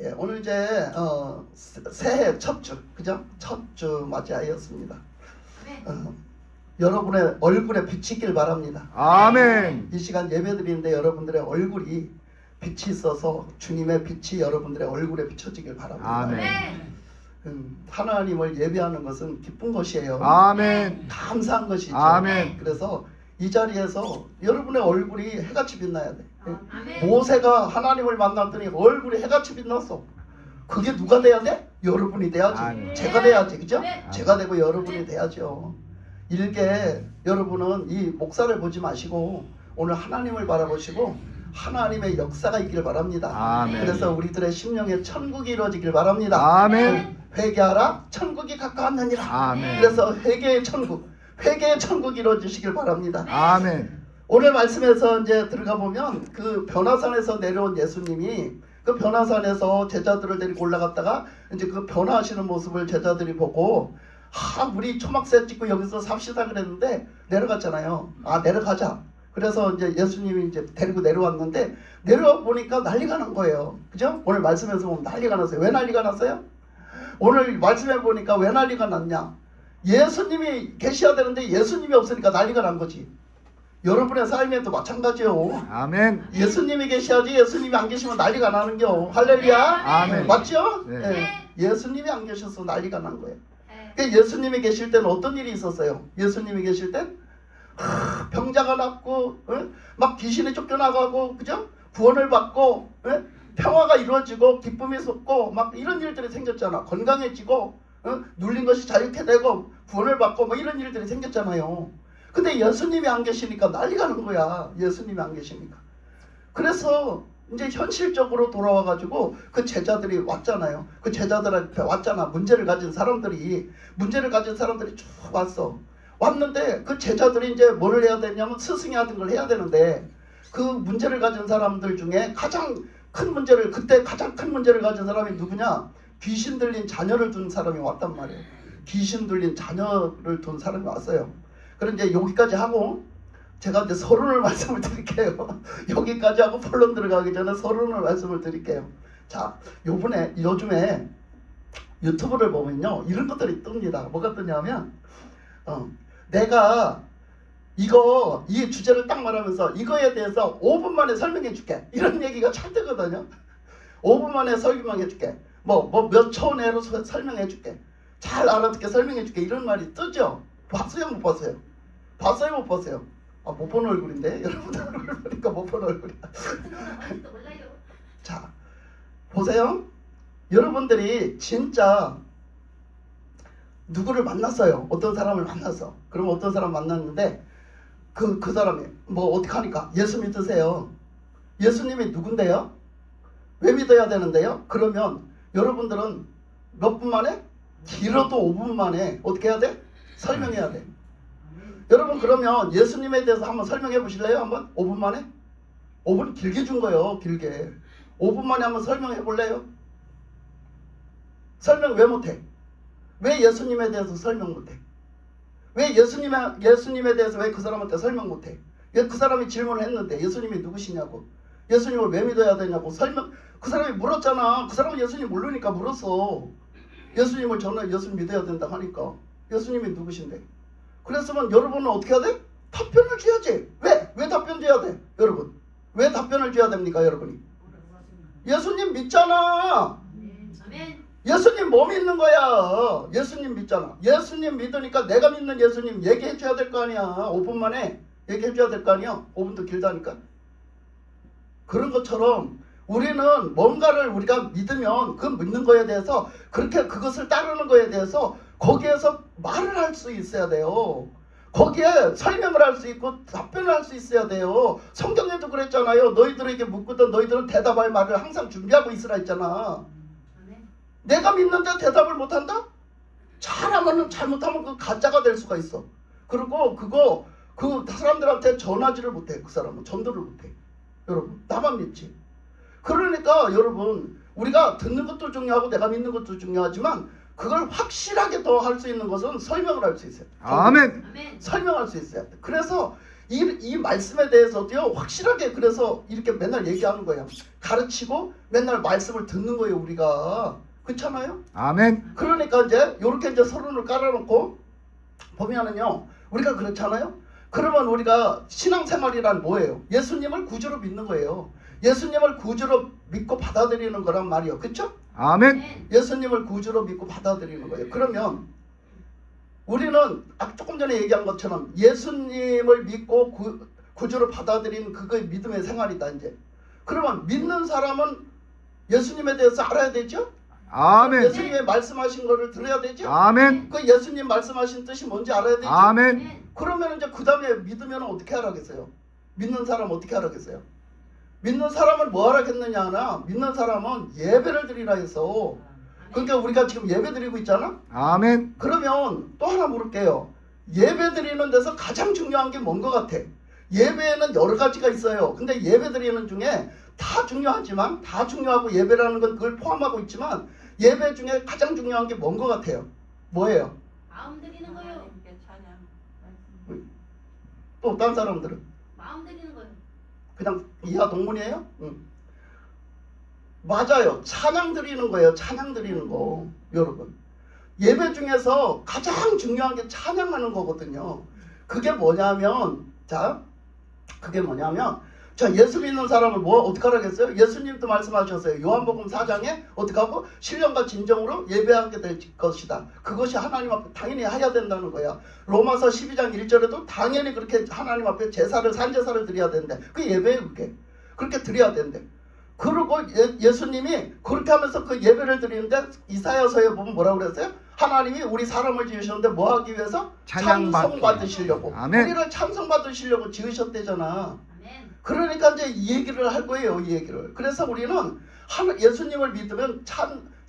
예, 오늘 이제 새해 첫 주, 그죠? 첫 주 맞이하였습니다. 여러분의 얼굴에 비치길 바랍니다. 아멘. 이 시간 예배드리는데 여러분들의 얼굴이 빛이 있어서 주님의 빛이 여러분들의 얼굴에 비춰지길 바랍니다. 아멘. 하나님을 예배하는 것은 기쁜 것이에요. 아멘. 감사한 것이죠. 아멘. 그래서 이 자리에서 여러분의 얼굴이 해같이 빛나야 돼. 아멘. 모세가 하나님을 만났더니 얼굴이 해같이 빛났어. 그게 누가 돼야 돼? 여러분이 돼야지. 아멘. 제가 돼야지, 그죠? 아멘. 제가 되고 여러분이 돼야죠. 일개 여러분은 이 목사를 보지 마시고 오늘 하나님을 바라보시고 하나님의 역사가 있길 바랍니다. 아멘. 그래서 우리들의 심령에 천국이 이루어지길 바랍니다. 아멘. 회개하라, 천국이 가까웠느니라. 아멘. 그래서 회개의 천국이 이루어지시길 바랍니다. 아멘. 오늘 말씀에서 이제 들어가 보면 그 변화산에서 내려온 예수님이 그 변화산에서 제자들을 데리고 올라갔다가 이제 그 변화하시는 모습을 제자들이 보고 우리 초막새 찍고 여기서 삽시다 그랬는데 내려갔잖아요. 내려가자. 그래서 이제 예수님이 이제 데리고 내려왔는데 내려와 보니까 난리가 난 거예요. 그죠? 오늘 말씀에서 보면 난리가 났어요. 왜 난리가 났어요? 오늘 말씀해 보니까 왜 난리가 났냐? 예수님이 계셔야 되는데 예수님이 없으니까 난리가 난 거지. 여러분의 삶에도 마찬가지요. 아멘. 예수님이 계셔야지 예수님이 안 계시면 난리가 나는겨. 할렐루야. 아멘. 맞죠? 네. 예. 예수님이 안 계셔서 난리가 난 거예요. 그러니까 예수님이 계실 때는 어떤 일이 있었어요? 예수님이 계실 땐 병자가 낫고 막 귀신이 쫓겨나가고 그죠? 구원을 받고 평화가 이루어지고 기쁨이 솟고 막 이런 일들이 생겼잖아. 건강해지고 눌린 것이 자유케 되고 구원을 받고 뭐 이런 일들이 생겼잖아요. 근데 예수님이 안 계시니까 난리가 난 거야. 예수님이 안 계시니까. 그래서 이제 현실적으로 돌아와가지고 그 제자들이 왔잖아요. 그 제자들 앞에 왔잖아. 문제를 가진 사람들이 쭉 왔어. 왔는데 그 제자들이 이제 뭐를 해야 되냐면 스승이 하던 걸 해야 되는데 그 문제를 가진 사람들 중에 가장 큰 문제를 가진 사람이 누구냐? 귀신 들린 자녀를 둔 사람이 왔단 말이에요. 귀신 들린 자녀를 둔 사람이 왔어요. 그럼 이제 여기까지 하고 제가 이제 서론을 말씀을 드릴게요. 여기까지 하고 본론 들어가기 전에 서론을 말씀을 드릴게요. 자, 요즘에 유튜브를 보면요 이런 것들이 뜹니다. 뭐가 뜨냐면 내가 이 주제를 딱 말하면서 이거에 대해서 5분 만에 설명해 줄게. 이런 얘기가 잘 뜨거든요. 5분 만에 설명해 줄게. 몇 초 내로 설명해 줄게. 잘 알아듣게 설명해 줄게. 이런 말이 뜨죠. 봤어요? 못 봤어요? 봤어요? 못 봤어요? 못 본 얼굴인데? 여러분들 얼굴 보니까 못 본 얼굴이야. 자, 보세요. 여러분들이 진짜 누구를 만났어요. 어떤 사람을 만났어. 그럼 어떤 사람 만났는데 그 사람이 어떻게 하니까 예수 믿으세요. 예수님이 누군데요? 왜 믿어야 되는데요? 그러면 여러분들은 몇 분 만에? 길어도 5분 만에 어떻게 해야 돼? 설명해야 돼. 여러분 그러면 예수님에 대해서 한번 설명해 보실래요? 한번 5분 만에? 5분 길게 준 거예요. 길게 5분 만에 한번 설명해 볼래요? 설명 왜 못해? 왜 예수님에 대해서 설명 못해? 왜 예수님에 대해서 왜 그 사람한테 설명 못해? 왜 그 사람이 질문을 했는데 예수님이 누구시냐고, 예수님을 왜 믿어야 되냐고 그 사람이 물었잖아. 그 사람은 예수님 모르니까 물었어. 예수님을 저는 예수님 믿어야 된다 하니까 예수님이 누구신데? 그랬으면 여러분은 어떻게 해야 돼? 답변을 줘야지. 왜 답변 줘야 돼? 여러분 왜 답변을 줘야 됩니까? 여러분이 예수님 믿잖아. 예수님 뭐 믿는 거야? 예수님 믿잖아. 예수님 믿으니까 내가 믿는 예수님 얘기해 줘야 될 거 아니야. 5분 만에 얘기해 줘야 될 거 아니야. 5분도 길다니까. 그런 것처럼 우리는 뭔가를 우리가 믿으면 그 믿는 거에 대해서 그렇게 그것을 따르는 거에 대해서 거기에서 말을 할 수 있어야 돼요. 거기에 설명을 할 수 있고 답변을 할 수 있어야 돼요. 성경에도 그랬잖아요. 너희들에게 묻거든 너희들은 대답할 말을 항상 준비하고 있으라 했잖아. 내가 믿는데 대답을 못한다? 잘하면 잘못하면 그 가짜가 될 수가 있어. 그리고 그 사람들한테 전하지를 못해. 그 사람은 전도를 못해. 여러분 나만 믿지. 그러니까 여러분 우리가 듣는 것도 중요하고 내가 믿는 것도 중요하지만 그걸 확실하게 더 할 수 있는 것은 설명을 할 수 있어요. 아멘. 설명할 수 있어요. 그래서 이 말씀에 대해서도요 확실하게 그래서 이렇게 맨날 얘기하는 거예요. 가르치고 맨날 말씀을 듣는 거예요 우리가. 그렇잖아요? 아멘. 그러니까 이제 이렇게 이제 서론을 깔아놓고 보면은요 우리가 그렇잖아요. 그러면 우리가 신앙생활이란 뭐예요? 예수님을 구주로 믿는 거예요. 예수님을 구주로 믿고 받아들이는 거란 말이에요. 그렇죠? 아멘. 예수님을 구주로 믿고 받아들이는 거예요. 그러면 우리는 조금 전에 얘기한 것처럼 예수님을 믿고 구주로 받아들이는 그거의 믿음의 생활이다 이제. 그러면 믿는 사람은 예수님에 대해서 알아야 되죠? 아멘. 예수님의 말씀하신 거를 들어야 되죠? 아멘. 그 예수님 말씀하신 뜻이 뭔지 알아야 되죠? 아멘. 그러면 이제 그 다음에 믿으면 어떻게 하라겠어요? 믿는 사람 어떻게 하라겠어요? 믿는 사람은 뭐 하라겠느냐 하나, 믿는 사람은 예배를 드리라 해서. 그러니까 우리가 지금 예배 드리고 있잖아? 아멘. 그러면 또 하나 물을게요. 예배 드리는 데서 가장 중요한 게 뭔 것 같아? 예배에는 여러 가지가 있어요. 근데 예배 드리는 중에 다 중요하지만, 다 중요하고 예배라는 건 그걸 포함하고 있지만 예배 중에 가장 중요한 게 뭔 것 같아요? 뭐예요? 마음 드리는 거요. 또 다른 사람들은? 마음 드리는 거요. 그냥 이하 동문이에요? 응. 맞아요. 찬양 드리는 거예요. 찬양 드리는 거. 여러분. 예배 중에서 가장 중요한 게 찬양하는 거거든요. 그게 뭐냐면, 자, 예수 믿는 사람을 어떻게 하라겠어요? 예수님도 말씀하셨어요. 요한복음 4장에 어떻게 하고? 신령과 진정으로 예배하게 될 것이다. 그것이 하나님 앞에 당연히 해야 된다는 거야. 로마서 12장 1절에도 당연히 그렇게 하나님 앞에 산제사를 드려야 된대. 그 예배예요, 그게. 그렇게 드려야 된대. 그리고 예수님이 그렇게 하면서 그 예배를 드리는데 이사야서에 보면 뭐라고 그랬어요? 하나님이 우리 사람을 지으셨는데 뭐 하기 위해서? 찬송 받으시려고. 아멘. 우리를 찬송 받으시려고 지으셨대잖아. 아멘. 그러니까 이제 이 얘기를 할 거예요. 이 얘기를. 그래서 우리는 예수님을 믿으면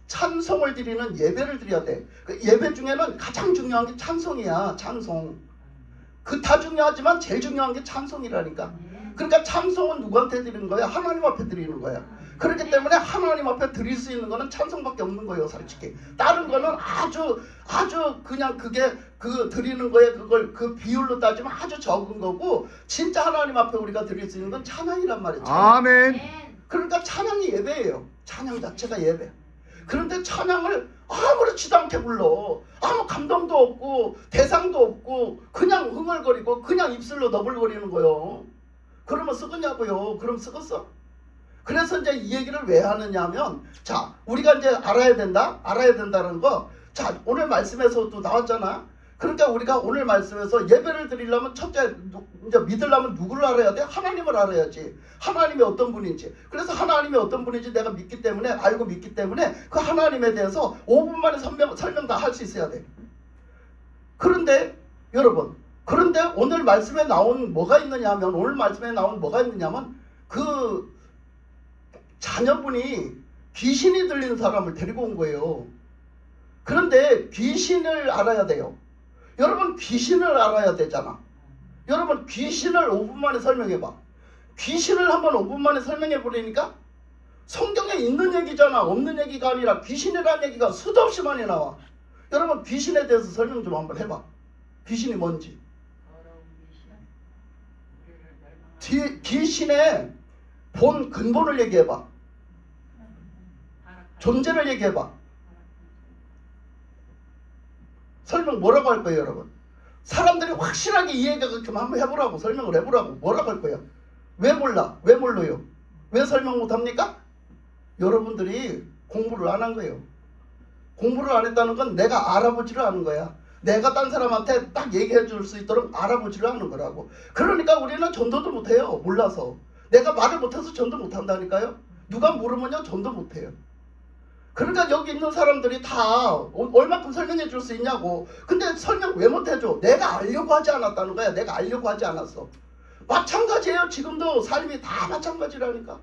찬송을 드리는 예배를 드려야 돼. 그 예배 중에는 가장 중요한 게 찬송이야. 찬송. 그 다 중요하지만 제일 중요한 게 찬송이라니까. 그러니까 찬송은 누구한테 드리는 거야? 하나님 앞에 드리는 거야. 그렇기 때문에 하나님 앞에 드릴 수 있는 거는 찬송밖에 없는 거예요, 솔직히. 다른 거는 아주 그냥 그게 드리는 거에 그 비율로 따지면 아주 적은 거고, 진짜 하나님 앞에 우리가 드릴 수 있는 건 찬양이란 말이에요. 찬양. 아멘. 그러니까 찬양이 예배예요. 찬양 자체가 예배. 그런데 찬양을 아무렇지도 않게 불러. 아무 감동도 없고 대상도 없고 그냥 흥얼거리고 그냥 입술로 너블거리는 거예요. 그러면 썩었냐고요? 그럼 썩었어. 그래서 이제 이 얘기를 왜 하느냐 하면, 자, 우리가 이제 알아야 된다는 거. 자, 오늘 말씀에서도 나왔잖아. 그러니까 우리가 오늘 말씀에서 예배를 드리려면 첫째, 이제 믿으려면 누구를 알아야 돼? 하나님을 알아야지. 하나님이 어떤 분인지. 그래서 하나님이 어떤 분인지 내가 알고 믿기 때문에 그 하나님에 대해서 5분 만에 설명 다 할 수 있어야 돼. 그런데 여러분, 오늘 말씀에 나온 뭐가 있느냐 하면, 그 자녀분이 귀신이 들린 사람을 데리고 온 거예요. 그런데 귀신을 알아야 돼요. 여러분, 귀신을 알아야 되잖아. 여러분, 귀신을 5분 만에 설명해봐. 귀신을 한번 5분 만에 설명해버리니까 성경에 있는 얘기잖아. 없는 얘기가 아니라 귀신이라는 얘기가 수도 없이 많이 나와. 여러분, 귀신에 대해서 설명 좀 한번 해봐. 귀신이 뭔지. 귀신의 근본을 얘기해봐. 존재를 얘기해봐. 설명 뭐라고 할 거예요, 여러분? 사람들이 확실하게 이해가 좀 한번 해보라고, 설명을 해보라고. 뭐라고 할 거예요? 왜 몰라? 왜 몰라요? 왜 설명 못합니까? 여러분들이 공부를 안 한 거예요. 공부를 안 했다는 건 내가 알아보지를 않은 거야. 내가 딴 사람한테 딱 얘기해 줄 수 있도록 알아보지를 않은 거라고. 그러니까 우리는 전도도 못해요. 몰라서. 내가 말을 못해서 전도 못한다니까요. 누가 물으면요, 전도 못해요. 그러니까 여기 있는 사람들이 다 얼마큼 설명해 줄 수 있냐고. 근데 설명 왜 못해줘? 내가 알려고 하지 않았다는 거야. 내가 알려고 하지 않았어. 마찬가지예요. 지금도 삶이 다 마찬가지라니까.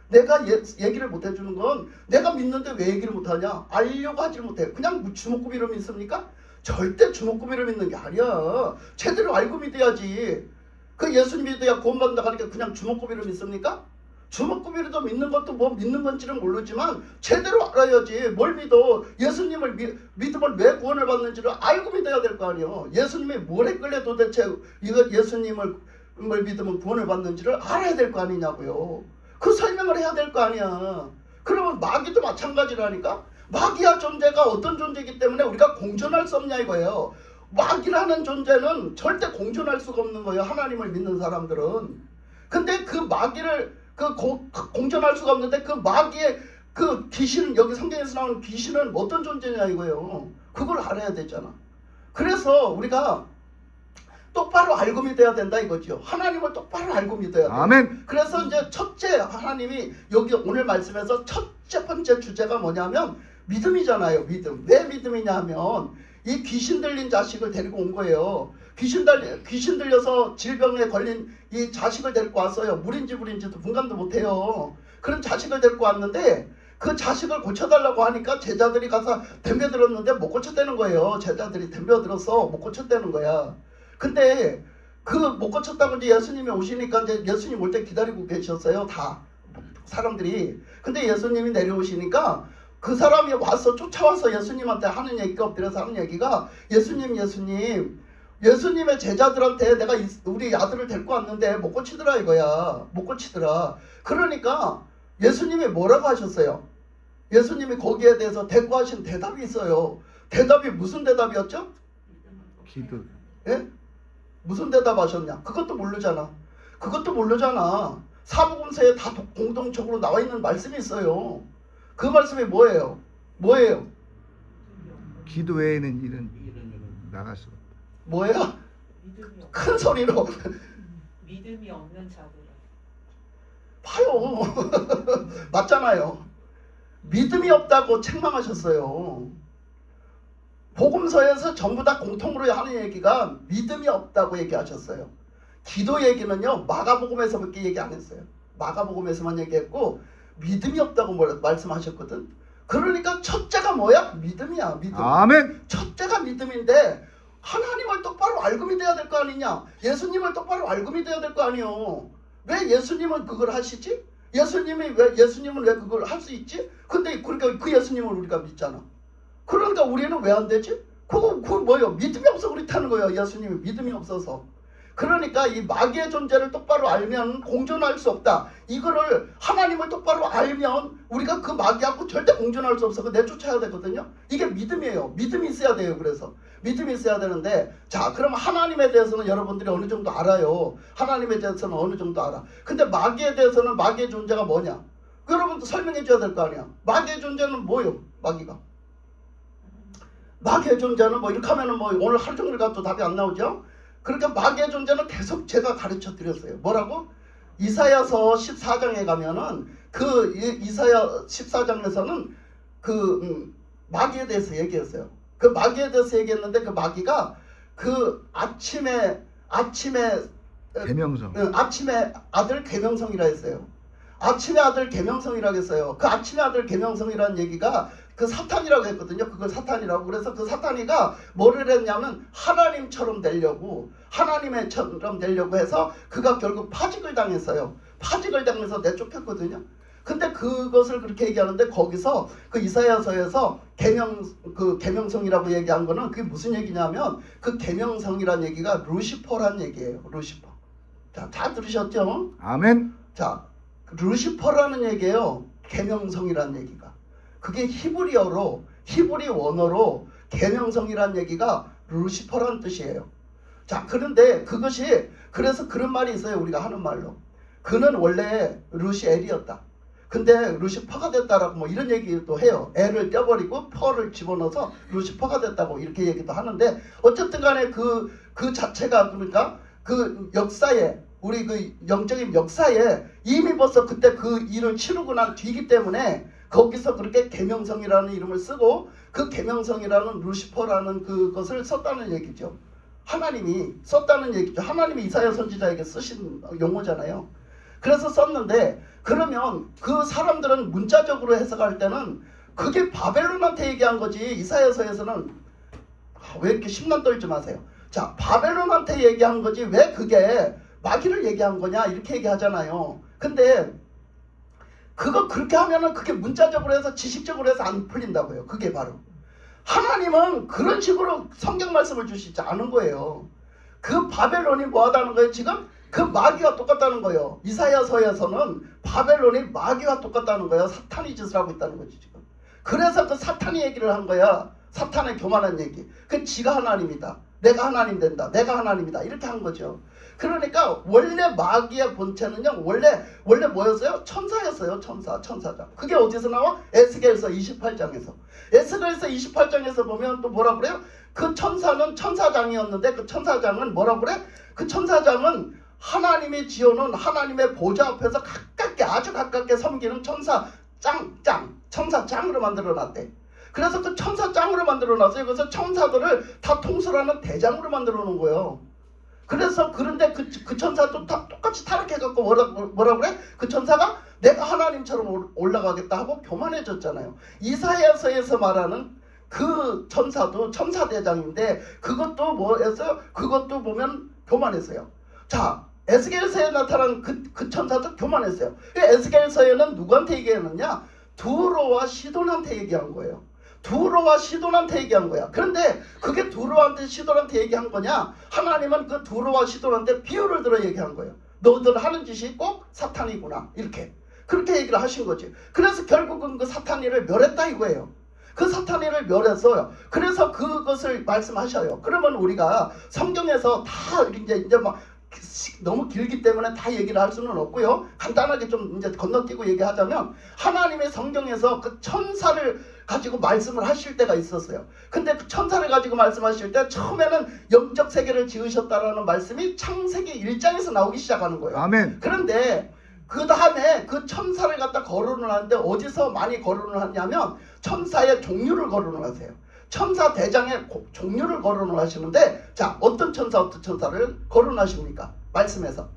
내가 얘기를 못해주는 건, 내가 믿는데 왜 얘기를 못하냐? 알려고 하지 못해. 그냥 주먹구비로 믿습니까? 절대 주먹구비로 믿는 게 아니야. 제대로 알고 믿어야지. 그 예수님 믿어야 구원받는다 하니까 그냥 주먹구비로 믿습니까? 주먹구비로도 믿는 것도 뭐 믿는 건지는 모르지만 제대로 알아야지. 뭘 믿어? 예수님을 믿으면 왜 구원을 받는지를 알고 믿어야 될 거 아니에요. 예수님이 뭘 했길래 도대체 이거 예수님을 믿으면 구원을 받는지를 알아야 될 거 아니냐고요. 그 설명을 해야 될 거 아니야. 그러면 마귀도 마찬가지라니까. 마귀의 존재가 어떤 존재이기 때문에 우리가 공존할 수 없냐 이거예요. 마귀라는 존재는 절대 공존할 수가 없는 거예요. 하나님을 믿는 사람들은. 근데 그 마귀를 공존할 수가 없는데 그 마귀의 그 귀신, 여기 성경에서 나오는 귀신은 어떤 존재냐 이거예요. 그걸 알아야 되잖아. 그래서 우리가 똑바로 알고 믿어야 된다 이거죠. 하나님을 똑바로 알고 믿어야 돼. 아멘. 그래서 이제 첫째, 하나님이 여기 오늘 말씀에서 첫째 번째 주제가 뭐냐면 믿음이잖아요. 믿음. 왜 믿음이냐 하면 이 귀신 들린 자식을 데리고 온 거예요. 귀신 들려서 질병에 걸린 이 자식을 데리고 왔어요. 물인지도 분간도 못해요. 그런 자식을 데리고 왔는데 그 자식을 고쳐달라고 하니까 제자들이 가서 덤벼들었는데 못 고쳤다는 거예요. 제자들이 덤벼들어서 못 고쳤다는 거야. 근데 그 못 고쳤다고 이제 예수님이 오시니까 이제 예수님 올 때 기다리고 계셨어요. 다 사람들이. 근데 예수님이 내려오시니까 그 사람이 와서 쫓아와서 예수님한테 하는 얘기가 엎드려서 하는 얘기가 예수님의 제자들한테 내가 우리 아들을 데리고 왔는데 못 고치더라 이거야. 못 고치더라. 그러니까 예수님이 뭐라고 하셨어요? 예수님이 거기에 대해서 대꾸하신 대답이 있어요. 대답이 무슨 대답이었죠? 기도. 예? 무슨 대답하셨냐? 그것도 모르잖아. 사복음서에 다 공동적으로 나와 있는 말씀이 있어요. 그 말씀이 뭐예요? 기도 외에는 일은 나갈 수 없다. 뭐예요? 믿음이 없- 큰 소리로 믿음이 없는 자들은 봐요. 맞잖아요. 믿음이 없다고 책망하셨어요. 복음서에서 전부 다 공통으로 하는 얘기가 믿음이 없다고 얘기하셨어요. 기도 얘기는요, 마가복음에서밖에 얘기 안 했어요. 마가복음에서만 얘기했고 믿음이 없다고 말씀하셨거든. 그러니까 첫째가 뭐야? 믿음이야. 믿음. 아멘. 첫째가 믿음인데 하나님을 똑바로 알고 믿어야 될 거 아니냐? 예수님을 똑바로 알고 믿어야 될 거 아니요. 왜 예수님은 그걸 하시지? 예수님은 왜 그걸 할 수 있지? 근데 그러니까 그 예수님을 우리가 믿잖아. 그러니까 우리는 왜 안 되지? 그거 뭐예요? 믿음이 없어 그렇다는 거예요. 예수님이 믿음이 없어서. 그러니까 이 마귀의 존재를 똑바로 알면 공존할 수 없다. 이거를 하나님을 똑바로 알면 우리가 그 마귀하고 절대 공존할 수 없어. 내쫓아야 되거든요. 이게 믿음이에요. 믿음이 있어야 돼요. 그래서 믿음이 있어야 되는데, 자, 그럼 하나님에 대해서는 여러분들이 어느 정도 알아요. 하나님에 대해서는 어느 정도 알아. 근데 마귀에 대해서는 마귀의 존재가 뭐냐? 여러분도 설명해 줘야 될 거 아니야. 마귀의 존재는 뭐예요? 마귀의 존재는 뭐 이렇게 하면은 뭐 오늘 하루 종일 가도 답이 안 나오죠? 그러니까 마귀의 존재는 계속 제가 가르쳐 드렸어요. 뭐라고? 이사야서 14장에 가면은 그 이사야 14장에서는 그 마귀에 대해서 얘기했어요. 그 마귀에 대해서 얘기했는데 그 마귀가 그 아침에 대명성. 아침에 아들 계명성이라 했어요. 아침의 아들 계명성이라고 했어요. 그 아침의 아들 계명성이라는 얘기가 그 사탄이라고 했거든요. 그걸 사탄이라고. 그래서 그 사탄이가 뭐를 했냐면 하나님처럼 되려고 해서 그가 결국 파직을 당했어요. 파직을 당해서 내쫓겼거든요. 근데 그것을 그렇게 얘기하는데 거기서 그 이사야서에서 계명성이라고 얘기한 거는 그게 무슨 얘기냐면 그 계명성이라는 얘기가 루시퍼란 얘기예요. 루시퍼. 자, 다 들으셨죠? 아멘. 자, 루시퍼라는 얘기예요. 계명성이라는 얘기가. 그게 히브리 원어로 계명성이라는 얘기가 루시퍼라는 뜻이에요. 자, 그런데 그래서 그런 말이 있어요. 우리가 하는 말로. 그는 원래 루시엘이었다. 근데 루시퍼가 됐다라고 뭐 이런 얘기도 해요. L을 떼버리고 퍼를 집어넣어서 루시퍼가 됐다고 이렇게 얘기도 하는데, 어쨌든 간에 그 자체가 그러니까 그 역사에, 우리 그 영적인 역사에 이미 벌써 그때 그 일을 치르고 난 뒤이기 때문에 거기서 그렇게 계명성이라는 이름을 쓰고 그 계명성이라는 루시퍼라는 그것을 썼다는 얘기죠. 하나님이 썼다는 얘기죠. 하나님이 이사야 선지자에게 쓰신 용어잖아요. 그래서 썼는데, 그러면 그 사람들은 문자적으로 해석할 때는 그게 바벨론한테 얘기한 거지. 이사야서에서는 왜 이렇게 심란 떨지 마세요. 자, 바벨론한테 얘기한 거지 왜 그게 마귀를 얘기한 거냐 이렇게 얘기하잖아요. 근데 그거 그렇게 하면은 그게 문자적으로 해서 지식적으로 해서 안 풀린다고요. 그게 바로 하나님은 그런 식으로 성경 말씀을 주시지 않은 거예요. 그 바벨론이 뭐하다는 거예요? 지금 그 마귀와 똑같다는 거예요. 이사야서에서는 바벨론이 마귀와 똑같다는 거예요. 사탄이 짓을 하고 있다는 거지 지금. 그래서 그 사탄이 얘기를 한 거야. 사탄의 교만한 얘기. 그 지가 하나님이다. 내가 하나님 된다. 내가 하나님이다. 이렇게 한 거죠. 그러니까 원래 마귀의 본체는요. 원래 뭐였어요? 천사였어요. 천사장. 그게 어디서 나와? 에스겔서 28장에서. 에스겔서 28장에서 보면 또 뭐라 그래요? 그 천사는 천사장이었는데 그 천사장은 뭐라 그래? 그 천사장은 하나님이 지어놓은 하나님의 보좌 앞에서 가깝게 아주 가깝게 섬기는 천사장으로 만들어놨대. 그래서 그 천사장으로 만들어놨어요. 그래서 천사들을 다 통솔하는 대장으로 만들어 놓은 거예요. 그래서 그런데 그 천사도 다 똑같이 타락해갖고 뭐라 그래? 그 천사가 내가 하나님처럼 올라가겠다 하고 교만해졌잖아요. 이사야서에서 말하는 그 천사도 천사대장인데 그것도 뭐였어요? 그것도 보면 교만했어요. 자, 에스겔서에 나타난 그 천사도 교만했어요. 에스겔서에는 누구한테 얘기했느냐? 두로와 시돈한테 얘기한 거예요. 두로와 시돈한테 얘기한 거야. 그런데 그게 두로한테 시돈한테 얘기한 거냐? 하나님은 그 두로와 시돈한테 비유를 들어 얘기한 거예요. 너들 하는 짓이 꼭 사탄이구나. 이렇게. 그렇게 얘기를 하신 거지. 그래서 결국은 그 사탄이를 멸했다 이거예요. 그 사탄이를 멸했어요. 그래서 그것을 말씀하셔요. 그러면 우리가 성경에서 다 이제 막 너무 길기 때문에 다 얘기를 할 수는 없고요. 간단하게 좀 이제 건너뛰고 얘기하자면 하나님의 성경에서 그 천사를 가지고 말씀을 하실 때가 있었어요. 근데 그 천사를 가지고 말씀하실 때 처음에는 영적 세계를 지으셨다라는 말씀이 창세기 1장에서 나오기 시작하는 거예요. 아멘. 그런데 그 다음에 그 천사를 갖다 거론을 하는데 어디서 많이 거론을 하냐면 천사의 종류를 거론을 하세요. 천사 대장의 종류를 거론을 하시는데 자 어떤 천사를 거론하십니까? 말씀에서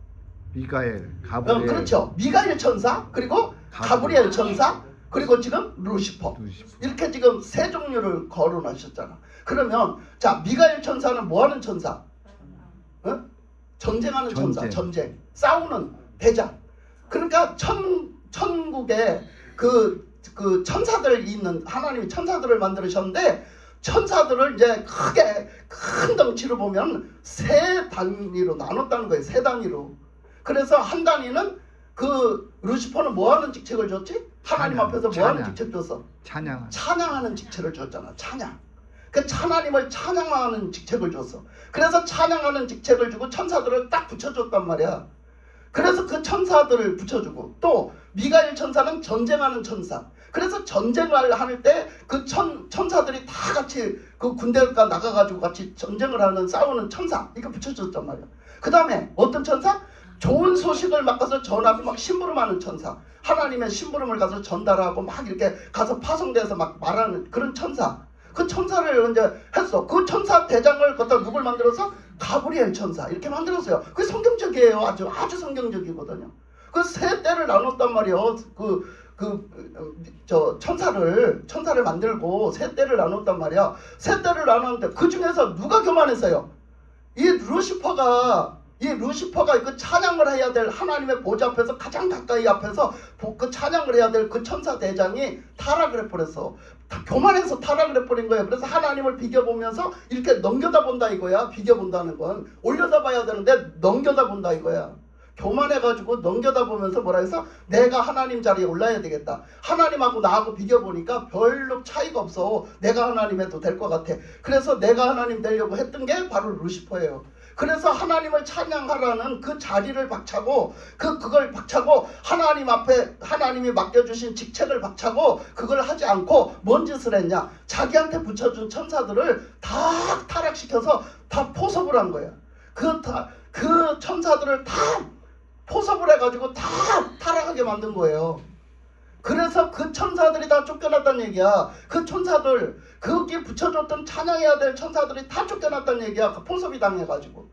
미가엘, 가브리엘. 그렇죠. 미가엘 천사 그리고 가브리엘 천사 그리고 지금 루시퍼 이렇게 지금 세 종류를 거론하셨잖아. 그러면 자 미가엘 천사는 뭐하는 천사? 어? 전쟁하는 천사. 전쟁 싸우는 대장. 그러니까 천국에 그 천사들 있는 하나님이 천사들을 만드셨는데 천사들을 이제 크게 큰 덩치로 보면 세 단위로 나눴다는 거예요. 세 단위로. 그래서 한 단위는 그 루시퍼는 뭐하는 직책을 줬지? 하나님 앞에서 뭐하는 직책 줬어? 찬양하는 직책을 줬잖아. 찬양. 그 하나님을 찬양하는 직책을 줬어. 그래서 찬양하는 직책을 주고 천사들을 딱 붙여줬단 말이야. 그래서 그 천사들을 붙여주고 또 미가엘 천사는 전쟁하는 천사. 그래서 전쟁을 할 때 그 천사들이 다 같이 그 군대가 나가가지고 같이 전쟁을 하는 싸우는 천사 이거 붙여줬단 말이야. 그 다음에 어떤 천사? 좋은 소식을 막 가서 전하고 막 심부름하는 천사. 하나님의 심부름을 가서 전달하고 막 이렇게 가서 파송돼서 막 말하는 그런 천사. 그 천사를 이제 했어. 그 천사 대장을 갖다 누굴 만들어서? 가브리엘 천사 이렇게 만들었어요. 그게 성경적이에요. 아주 성경적이거든요. 그 세 때를 나눴단 말이에요. 천사를 만들고 세 때를 나눴단 말이야. 세 때를 나눴는데 그 중에서 누가 교만했어요? 이 루시퍼가 그 찬양을 해야 될 하나님의 보좌 앞에서 가장 가까이 앞에서 그 찬양을 해야 될 그 천사 대장이 타락을 해버렸어. 교만해서 타락을 해버린 거예요. 그래서 하나님을 비교보면서 이렇게 넘겨다 본다 이거야. 비교본다는 건 올려다 봐야 되는데 넘겨다 본다 이거야. 교만해가지고 넘겨다보면서 뭐라 해서 내가 하나님 자리에 올라야 되겠다. 하나님하고 나하고 비교보니까 별로 차이가 없어. 내가 하나님 해도 될 것 같아. 그래서 내가 하나님 되려고 했던 게 바로 루시퍼예요. 그래서 하나님을 찬양하라는 그 자리를 박차고 그걸 박차고 하나님 앞에 하나님이 맡겨주신 직책을 박차고 그걸 하지 않고 뭔 짓을 했냐. 자기한테 붙여준 천사들을 다 타락시켜서 다 포섭을 한 거야. 그 천사들을 다 포섭을 해가지고 다 타락하게 만든 거예요. 그래서 그 천사들이 다 쫓겨났다는 얘기야. 그 천사들 거기에 붙여줬던 찬양해야 될 천사들이 다 쫓겨났다는 얘기야. 그 포섭이 당해가지고.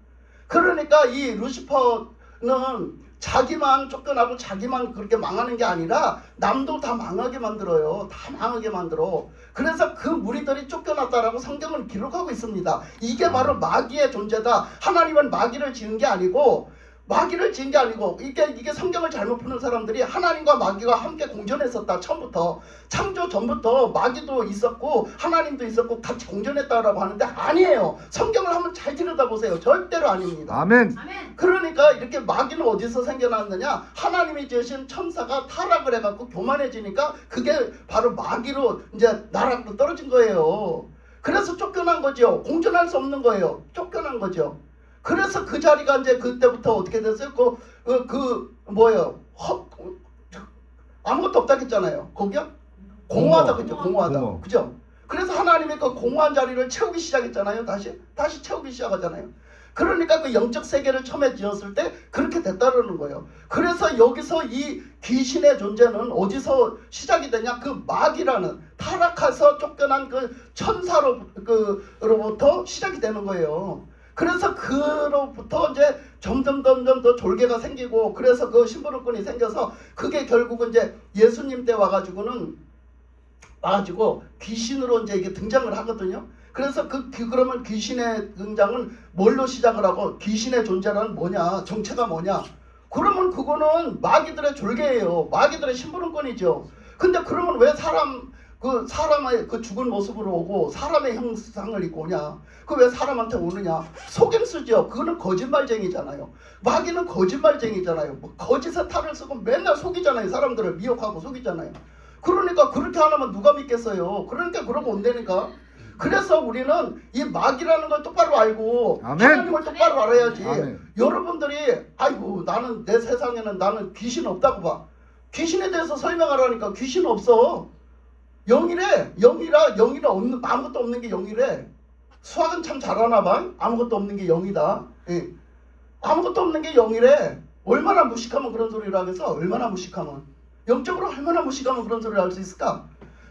그러니까 이 루시퍼는 자기만 쫓겨나고 자기만 그렇게 망하는 게 아니라 남도 다 망하게 만들어요. 다 망하게 만들어. 그래서 그 무리들이 쫓겨났다라고 성경은 기록하고 있습니다. 이게 바로 마귀의 존재다. 하나님은 마귀를 지은 게 아니고 마귀를 지은 게 아니고 이게 성경을 잘못 푸는 사람들이 하나님과 마귀가 함께 공존했었다. 처음부터 창조 전부터 마귀도 있었고 하나님도 있었고 같이 공존했다라고 하는데 아니에요. 성경을 한번 잘 들여다보세요. 절대로 아닙니다. 아멘. 아멘. 그러니까 이렇게 마귀는 어디서 생겨났느냐? 하나님이 지으신 천사가 타락을 해갖고 교만해지니까 그게 바로 마귀로 이제 나락으로 떨어진 거예요. 그래서 쫓겨난 거죠. 공존할 수 없는 거예요. 쫓겨난 거죠. 그래서 그 자리가 이제 그때부터 어떻게 됐어요? 뭐예요? 아무것도 없다 했잖아요. 거기요? 공허하다 그죠? 공허하다. 공허. 그죠? 그래서 하나님이 그 공허한 자리를 채우기 시작했잖아요. 다시 채우기 시작하잖아요. 그러니까 그 영적 세계를 처음에 지었을 때 그렇게 됐다는 거예요. 그래서 여기서 이 귀신의 존재는 어디서 시작이 되냐? 그 마귀라는 타락해서 쫓겨난 그 천사로부터 시작이 되는 거예요. 그래서 그로부터 이제 점점 더 졸개가 생기고 그래서 그 심부름꾼이 생겨서 그게 결국은 이제 예수님 때 와가지고 귀신으로 이제 이게 등장을 하거든요. 그래서 그러면 귀신의 등장은 뭘로 시작을 하고 귀신의 존재란 뭐냐? 정체가 뭐냐? 그러면 그거는 마귀들의 졸개예요. 마귀들의 심부름꾼이죠. 근데 그러면 왜 사람의 그 죽은 모습으로 오고 사람의 형상을 입고 오냐? 그 왜 사람한테 오느냐? 속임수죠. 그거는 거짓말쟁이잖아요. 마귀는 거짓말쟁이잖아요. 뭐 거짓의 탈을 쓰고 맨날 속이잖아요. 사람들을 미혹하고 속이잖아요. 그러니까 그렇게 안 하면 누가 믿겠어요? 그러니까 그러고 온다니까. 그래서 우리는 이 마귀라는 걸 똑바로 알고 아멘. 하나님을 똑바로 알아야지. 아멘. 여러분들이 아이고 나는 내 세상에는 나는 귀신 없다고 봐. 귀신에 대해서 설명하라니까 귀신 없어. 영이래. 영이라 아무것도 없는 게 영이래. 수학은 참 잘하나 봐. 아무것도 없는 게 영이다. 예. 아무것도 없는 게 영이래. 얼마나 무식하면 그런 소리를 하겠어? 얼마나 무식하면. 영적으로 얼마나 무식하면 그런 소리를 할 수 있을까?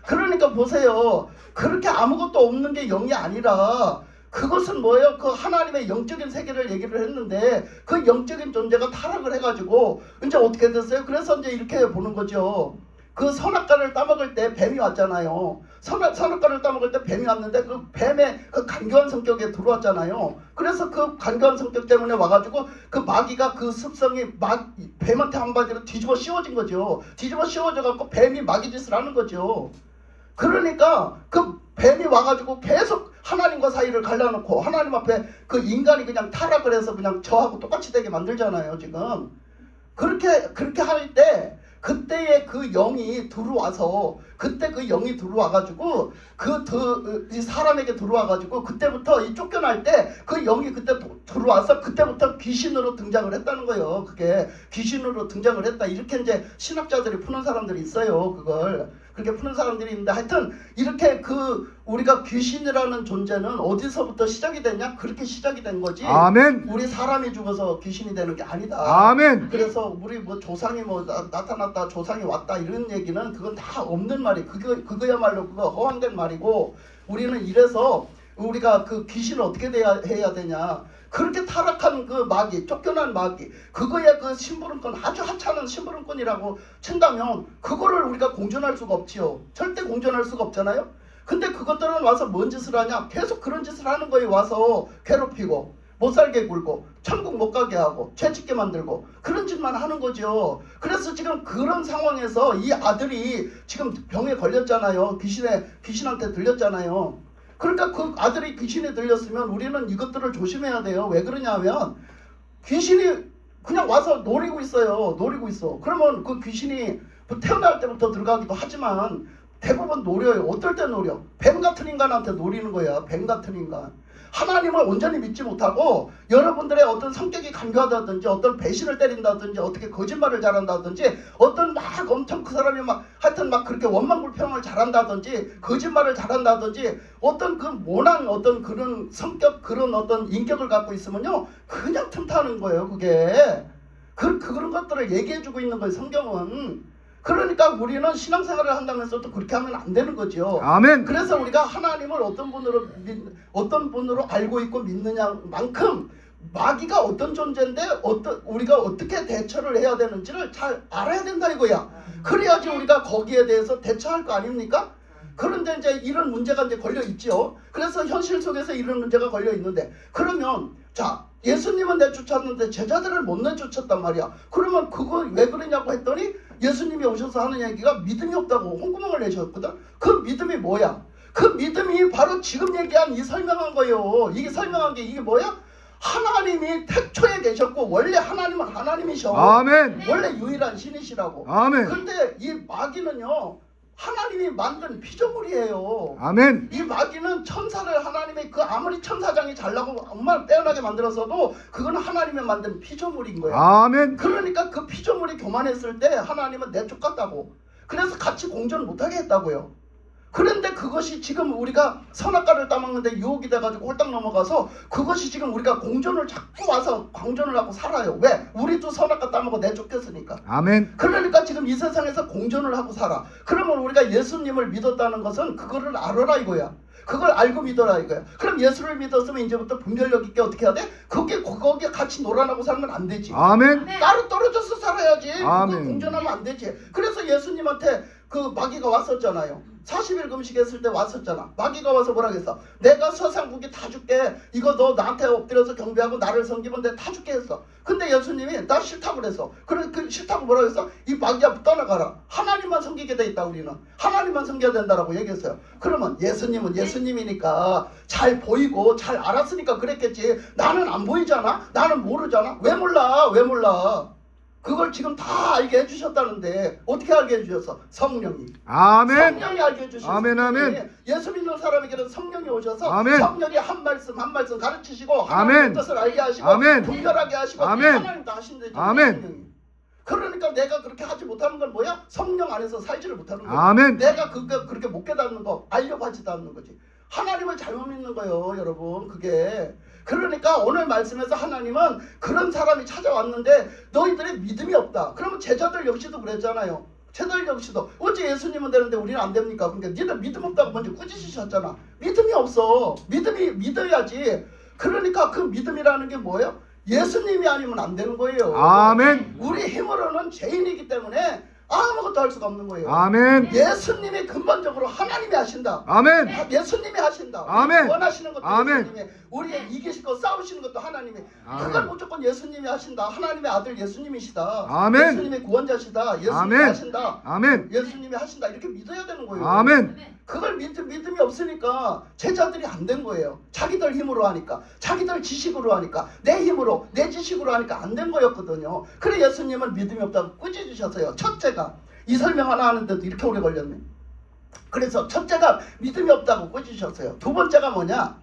그러니까 보세요. 그렇게 아무것도 없는 게 영이 아니라 그것은 뭐예요? 그 하나님의 영적인 세계를 얘기를 했는데 그 영적인 존재가 타락을 해가지고 이제 어떻게 됐어요? 그래서 이제 이렇게 보는 거죠. 그 선악과를 따먹을 때 뱀이 왔잖아요. 선악과를 따먹을 때 뱀이 왔는데 그 뱀의 그 간교한 성격에 들어왔잖아요. 그래서 그 간교한 성격 때문에 와가지고 그 마귀가 그 습성이 뱀한테 한마디로 뒤집어 씌워진 거죠. 뒤집어 씌워져갖고 뱀이 마귀 짓을 하는 거죠. 그러니까 그 뱀이 와가지고 계속 하나님과 사이를 갈라놓고 하나님 앞에 그 인간이 그냥 타락을 해서 그냥 저하고 똑같이 되게 만들잖아요. 지금 그렇게 할 때 그때의 그 영이 들어와서 그때 그 영이 들어와가지고 이 사람에게 들어와가지고 그때부터 이 쫓겨날 때 그 영이 그때 들어와서 그때부터 귀신으로 등장을 했다는 거예요. 그게 귀신으로 등장을 했다. 이렇게 이제 신학자들이 푸는 사람들이 있어요. 그걸 그렇게 푸는 사람들이 있는데 하여튼 이렇게 우리가 귀신이라는 존재는 어디서부터 시작이 됐냐? 그렇게 시작이 된 거지. 아멘. 우리 사람이 죽어서 귀신이 되는 게 아니다. 아멘. 그래서 우리 뭐 조상이 뭐 나타났다, 조상이 왔다 이런 얘기는 그건 다 없는 말이. 그거야말로 그거 허황된 말이고 우리는 이래서 우리가 그 귀신을 어떻게 해야 되냐? 그렇게 타락한 그 마귀, 쫓겨난 마귀, 그거에 그 심부름꾼, 아주 하찮은 심부름꾼이라고 친다면 그거를 우리가 공존할 수가 없지요. 절대 공존할 수가 없잖아요. 근데 그것들은 와서 뭔 짓을 하냐? 계속 그런 짓을 하는 거예요. 와서 괴롭히고 못 살게 굴고 천국 못 가게 하고 죄 짓게 만들고 그런 짓만 하는 거죠. 그래서 지금 그런 상황에서 이 아들이 지금 병에 걸렸잖아요. 귀신한테 들렸잖아요. 그러니까 그 아들이 귀신에 들렸으면 우리는 이것들을 조심해야 돼요. 왜 그러냐면 귀신이 그냥 와서 노리고 있어요. 노리고 있어. 그러면 그 귀신이 태어날 때부터 들어가기도 하지만 대부분 노려요. 어떨 때 노려? 뱀 같은 인간한테 노리는 거야. 뱀 같은 인간. 하나님을 온전히 믿지 못하고 여러분들의 어떤 성격이 간교하다든지 어떤 배신을 때린다든지 어떻게 거짓말을 잘한다든지 어떤 막 엄청 그 사람이 막 하여튼 막 그렇게 원망불평을 잘한다든지 거짓말을 잘한다든지 어떤 그 모난 어떤 그런 성격 그런 어떤 인격을 갖고 있으면요 그냥 틈타는 거예요. 그게 그런 것들을 얘기해주고 있는 거예요. 성경은. 그러니까 우리는 신앙생활을 한다면서도 그렇게 하면 안 되는 거죠. 아멘. 그래서 우리가 하나님을 어떤 분으로 알고 있고 믿느냐만큼 마귀가 어떤 존재인데 우리가 어떻게 대처를 해야 되는지를 잘 알아야 된다 이거야. 그래야지 우리가 거기에 대해서 대처할 거 아닙니까? 그런데 이제 이런 문제가 이제 걸려 있죠. 그래서 현실 속에서 이런 문제가 걸려 있는데 그러면 자, 예수님은 내쫓았는데 제자들을 못 내쫓았단 말이야. 그러면 그거 왜 그러냐고 했더니 예수님이 오셔서 하는 얘기가 믿음이 없다고 홍구멍을 내셨거든. 그 믿음이 뭐야? 그 믿음이 바로 지금 얘기한 이 설명한 거예요. 이게 설명한 게 이게 뭐야? 하나님이 태초에 계셨고 원래 하나님은 하나님이셔. 아멘. 원래 유일한 신이시라고. 아멘. 근데 이 마귀는요, 하나님이 만든 피조물이에요. 아멘. 이 마귀는 천사를 하나님의 그 아무리 천사장이 잘나고 엄마 빼어나게 만들었어도 그거는 하나님이 만든 피조물인 거야. 아멘. 그러니까 그 피조물이 교만했을 때 하나님은 내쫓았다고. 그래서 같이 공존을 못하게 했다고요. 그런데 그것이 지금 우리가 선악과를 따먹는데 유혹이 돼가지고 홀딱 넘어가서 그것이 지금 우리가 공존을 자꾸 와서 공존을 하고 살아요. 왜? 우리도 선악과 따먹어 내쫓겼으니까. 아멘. 그러니까 지금 이 세상에서 공존을 하고 살아. 그러면 우리가 예수님을 믿었다는 것은 그거를 알아라 이거야. 그걸 알고 믿어라 이거야. 그럼 예수를 믿었으면 이제부터 분별력 있게 어떻게 해야 돼? 거기에 같이 놀아나고 살면 안 되지. 아멘. 따로 떨어져서 살아야지. 그거 아멘. 공존하면 안 되지. 그래서 예수님한테 그 마귀가 왔었잖아요. 40일 금식했을 때 왔었잖아. 마귀가 와서 뭐라 그랬어? 내가 서상국이 다 줄게. 이거 너 나한테 엎드려서 경배하고 나를 섬기면 내가 다 줄게 했어. 근데 예수님이 나 싫다고 그랬어. 그래 그 싫다고 뭐라 그랬어? 이 마귀야 떠나가라. 하나님만 섬기게 돼 있다 우리는. 하나님만 섬겨야 된다라고 얘기했어요. 그러면 예수님은 예수님이니까 잘 보이고 잘 알았으니까 그랬겠지. 나는 안 보이잖아. 나는 모르잖아. 왜 몰라? 왜 몰라? 그걸 지금 다 알게 해주셨다는데 어떻게 알게 해주셨어? 성령이. 아멘. 성령이 알게 해주셨어. 아멘, 아멘. 예수 믿는 사람에게는 성령이 오셔서 아멘. 성령이 한 말씀 한 말씀 가르치시고 아멘. 하나님의 뜻을 알게 하시고 아멘. 분별하게 하시고 아멘. 하나님 다 하신대죠. 아멘. 성령이. 그러니까 내가 그렇게 하지 못하는 건 뭐야? 성령 안에서 살지를 못하는 거야. 아멘. 내가 그렇게 못 깨닫는 거 알려고 하지도 않는 거지. 하나님을 잘못 믿는 거예요 여러분. 그게 그러니까 오늘 말씀에서 하나님은 그런 사람이 찾아왔는데 너희들의 믿음이 없다. 그러면 제자들 역시도 그랬잖아요. 제자들 역시도 어째 예수님은 되는데 우리는 안 됩니까? 그러니까 니들 믿음 없다고 먼저 꾸짖으셨잖아. 믿음이 없어. 믿음이 믿어야지. 그러니까 그 믿음이라는 게 뭐예요? 예수님이 아니면 안 되는 거예요. 아멘. 우리 힘으로는 죄인이기 때문에 아무것도 할 수가 없는 거예요. 아멘. 예수님이 근본적으로 하나님이 하신다. 아멘. 예수님이 하신다. 아멘. 원하시는 것도 아멘. 예수님이, 우리 이기실 거 싸우시는 것도 하나님이. 아멘. 그걸 무조건 예수님이 하신다. 하나님의 아들 예수님이시다. 아멘. 예수님의 구원자시다. 예수님이 아멘. 하신다. 아멘. 예수님이 하신다. 이렇게 믿어야 되는 거예요. 아멘. 그걸 믿음이 없으니까 제자들이 안 된 거예요. 자기들 힘으로 하니까, 자기들 지식으로 하니까, 내 힘으로, 내 지식으로 하니까 안 된 거였거든요. 그래 예수님은 믿음이 없다고 꾸짖으셨어요. 첫째가 이 설명 하나 하는데도 이렇게 오래 걸렸네. 그래서 첫째가 믿음이 없다고 꾸짖으셨어요. 두 번째가 뭐냐?